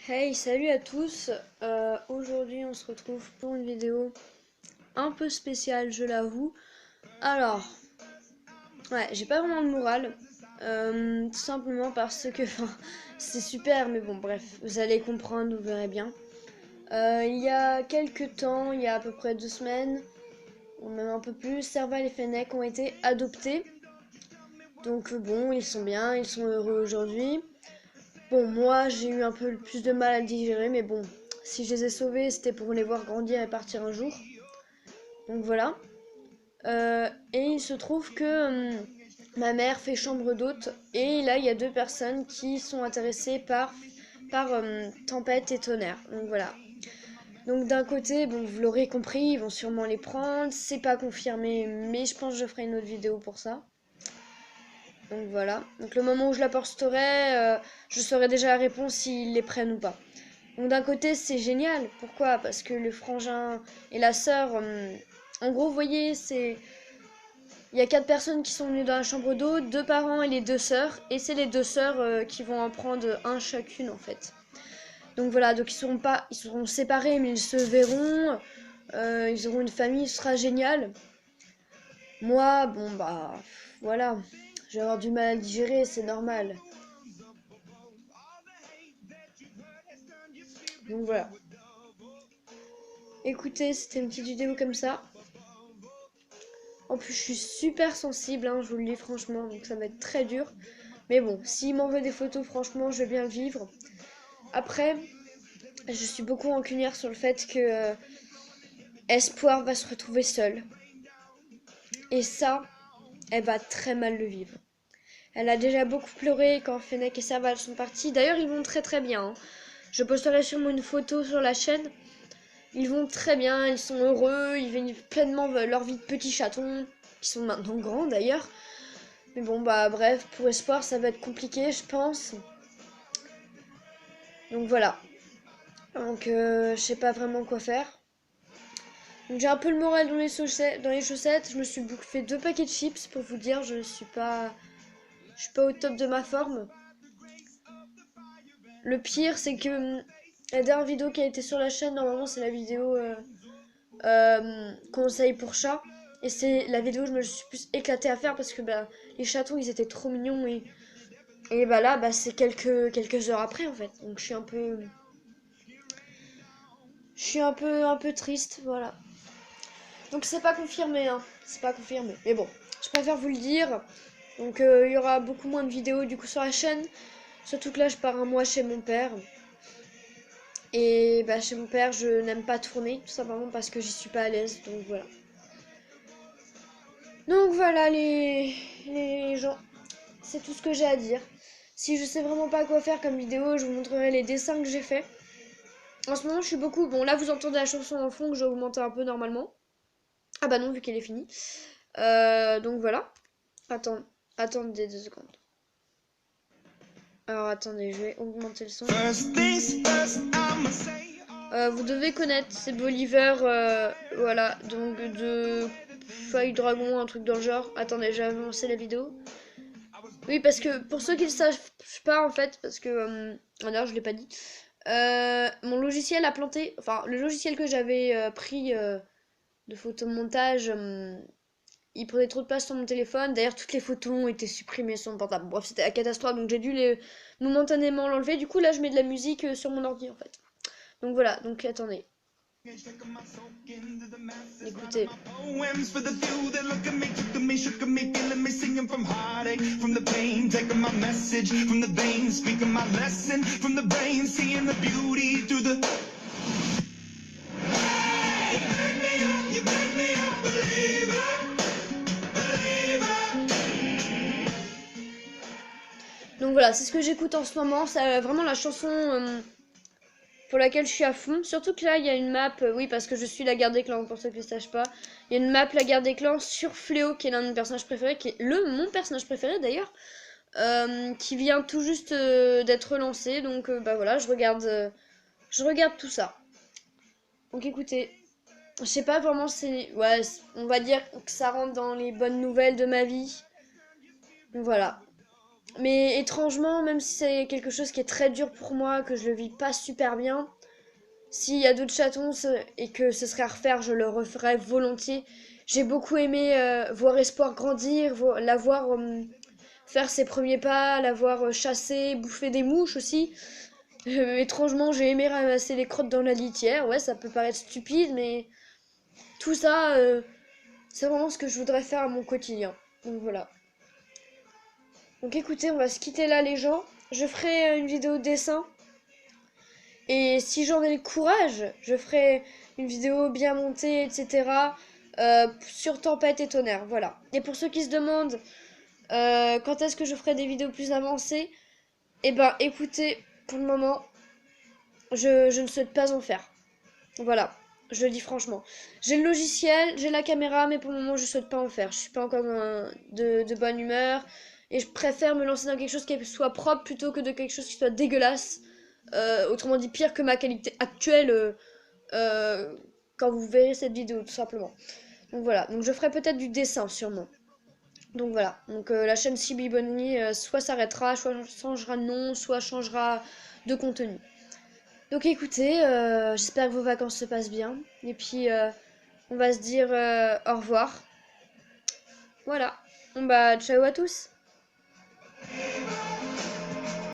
Hey, salut à tous. Aujourd'hui, on se retrouve pour une vidéo un peu spéciale, je l'avoue. Alors, ouais, j'ai pas vraiment le moral. Tout simplement parce que, enfin, c'est super, mais bon, bref, vous allez comprendre, vous verrez bien. Il y a quelques temps, il y a à peu près 2 semaines, ou même un peu plus, Serval et Fennec ont été adoptés. Donc bon, ils sont bien, ils sont heureux aujourd'hui. Bon, moi, j'ai eu un peu plus de mal à le digérer, mais bon, si je les ai sauvés, c'était pour les voir grandir et partir un jour. Donc voilà. Et il se trouve que ma mère fait chambre d'hôte, et là, il y a deux personnes qui sont intéressées par Tempête et Tonnerre. Donc voilà. Donc d'un côté, bon, vous l'aurez compris, ils vont sûrement les prendre. C'est pas confirmé, mais je pense que je ferai une autre vidéo pour ça. Donc voilà. Donc le moment où je la posterai, je saurai déjà la réponse s'ils les prennent ou pas. Donc d'un côté c'est génial, pourquoi? Parce que le frangin et la sœur, en gros vous voyez c'est... Il y a 4 personnes qui sont venues dans la chambre d'eau, 2 parents et les 2 sœurs, et c'est les 2 sœurs qui vont en prendre un chacune en fait. Donc voilà, donc ils seront séparés mais ils se verront, ils auront une famille, ce sera génial. Moi, bon bah voilà, je vais avoir du mal à le digérer, c'est normal. Donc voilà. Écoutez, c'était une petite vidéo comme ça. En plus, je suis super sensible, hein, je vous le dis franchement, donc ça va être très dur. Mais bon, s'il m'envoie des photos, franchement, je vais bien le vivre. Après, je suis beaucoup rancunière sur le fait que Espoir va se retrouver seule. Et ça, elle va très mal le vivre. Elle a déjà beaucoup pleuré quand Fennec et Serval sont partis. D'ailleurs, ils vont très très bien, hein. Je posterai sûrement une photo sur la chaîne. Ils vont très bien, ils sont heureux, ils vivent pleinement leur vie de petits chatons, qui sont maintenant grands d'ailleurs. Mais bon, bah bref, pour Espoir, ça va être compliqué, je pense. Donc voilà. Donc je sais pas vraiment quoi faire. Donc j'ai un peu le moral dans les chaussettes. Je me suis bouffé 2 paquets de chips pour vous dire, je suis pas au top de ma forme. Le pire, c'est que la dernière vidéo qui a été sur la chaîne, normalement, c'est la vidéo conseil pour chat. Et c'est la vidéo où je me suis plus éclatée à faire parce que bah, les chatons, ils étaient trop mignons. Et bah là, bah, c'est quelques heures après, en fait. Donc je suis un peu triste, voilà. Donc c'est pas confirmé, hein. C'est pas confirmé. Mais bon, je préfère vous le dire. Donc il y aura beaucoup moins de vidéos du coup sur la chaîne. Surtout que là, je pars un mois chez mon père. Et bah, chez mon père, je n'aime pas tourner, tout simplement parce que j'y suis pas à l'aise. Donc voilà. Donc voilà les gens. C'est tout ce que j'ai à dire. Si je sais vraiment pas quoi faire comme vidéo, je vous montrerai les dessins que j'ai fait. En ce moment, je suis beaucoup... Bon, là, vous entendez la chanson en fond que j'ai augmenté un peu normalement. Ah bah non, vu qu'elle est finie. Donc voilà. Attendez 2 secondes. Alors attendez, je vais augmenter le son. Vous devez connaître, c'est Boliver, voilà, donc de Feuille Dragon, un truc dans le genre. Attendez, j'ai avancé la vidéo. Oui, parce que pour ceux qui ne savent pas en fait, parce que d'ailleurs je l'ai pas dit, mon logiciel a planté, enfin le logiciel que j'avais pris de photomontage, il prenait trop de place sur mon téléphone. D'ailleurs, toutes les photos ont été supprimées sur mon portable. Bref, c'était la catastrophe, donc j'ai dû momentanément l'enlever. Du coup, là, je mets de la musique sur mon ordi, en fait. Donc voilà, donc attendez. Écoutez. Donc voilà, c'est ce que j'écoute en ce moment. C'est vraiment la chanson pour laquelle je suis à fond. Surtout que là, il y a une map, oui, parce que je suis la garde des clans, pour ceux qui ne sachent pas. Il y a une map, la garde des clans, sur Fléau, qui est l'un de mes personnages préférés, qui est mon personnage préféré d'ailleurs, qui vient tout juste d'être relancé. Donc bah voilà, je regarde tout ça. Donc écoutez, je sais pas vraiment, ouais, on va dire que ça rentre dans les bonnes nouvelles de ma vie. Donc voilà. Mais étrangement, même si c'est quelque chose qui est très dur pour moi, que je le vis pas super bien, s'il y a d'autres chatons et que ce serait à refaire, je le referais volontiers. J'ai beaucoup aimé voir Espoir grandir, la voir faire ses premiers pas, la voir chasser, bouffer des mouches aussi. Étrangement, j'ai aimé ramasser les crottes dans la litière. Ouais, ça peut paraître stupide, mais tout ça, c'est vraiment ce que je voudrais faire à mon quotidien. Donc voilà. Donc écoutez, on va se quitter là les gens. Je ferai une vidéo de dessin. Et si j'en ai le courage, je ferai une vidéo bien montée, etc. Sur Tempête et Tonnerre. Voilà. Et pour ceux qui se demandent quand est-ce que je ferai des vidéos plus avancées, eh ben écoutez, pour le moment, je ne souhaite pas en faire. Voilà, je le dis franchement. J'ai le logiciel, j'ai la caméra, mais pour le moment, je souhaite pas en faire. Je suis pas encore de bonne humeur. Et je préfère me lancer dans quelque chose qui soit propre plutôt que de quelque chose qui soit dégueulasse. Autrement dit, pire que ma qualité actuelle quand vous verrez cette vidéo, tout simplement. Donc voilà, donc je ferai peut-être du dessin, sûrement. Donc voilà, donc la chaîne CB Bonnie soit s'arrêtera, soit changera de nom, soit changera de contenu. Donc écoutez, j'espère que vos vacances se passent bien. Et puis on va se dire au revoir. Voilà. Bon bah ciao à tous.